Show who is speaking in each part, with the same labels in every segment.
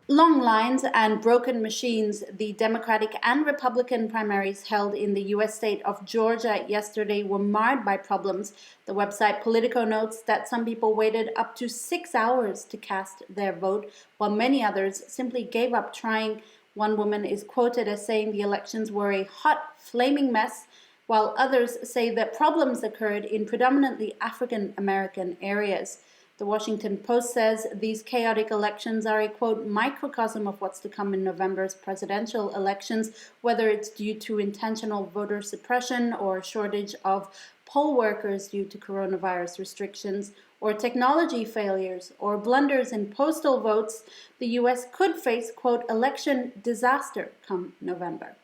Speaker 1: Long lines and broken machines, the Democratic and Republican primaries held in the U.S. state of Georgia yesterday were marred by problems. The website Politico notes that some people waited up to 6 hours to cast their vote, while many others simply gave up trying. One woman is quoted as saying the elections were a hot, flaming mess, while others say that problems occurred in predominantly African American areas. The Washington Post says these chaotic elections are a, quote, microcosm of what's to come in November's presidential elections, whether it's due to intentional voter suppression or a shortage of poll workers due to coronavirus restrictions, or technology failures, or blunders in postal votes. The U.S. could face, quote, election disaster come November.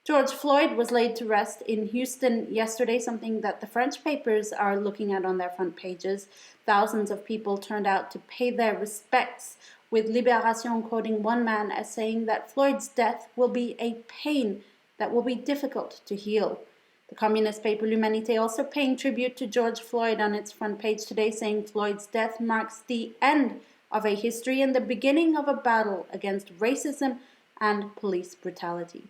Speaker 1: George Floyd was laid to rest in Houston yesterday, something that the French papers are looking at on their front pages. Thousands of people turned out to pay their respects, with Libération quoting one man as saying that Floyd's death will be a pain that will be difficult to heal. The communist paper L'Humanité also paying tribute to George Floyd on its front page today, saying Floyd's death marks the end of a history and the beginning of a battle against racism and police brutality.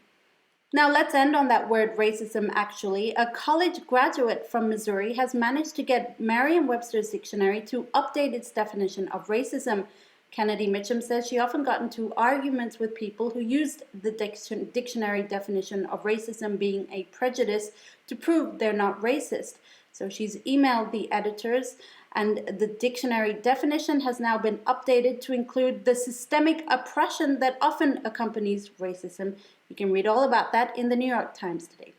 Speaker 1: Now let's end on that word racism actually. A college graduate from Missouri has managed to get Merriam-Webster's dictionary to update its definition of racism. Kennedy Mitchum says she often got into arguments with people who used the dictionary definition of racism being a prejudice to prove they're not racist. So she's emailed the editors, and the dictionary definition has now been updated to include the systemic oppression that often accompanies racism. You can read all about that in the New York Times today.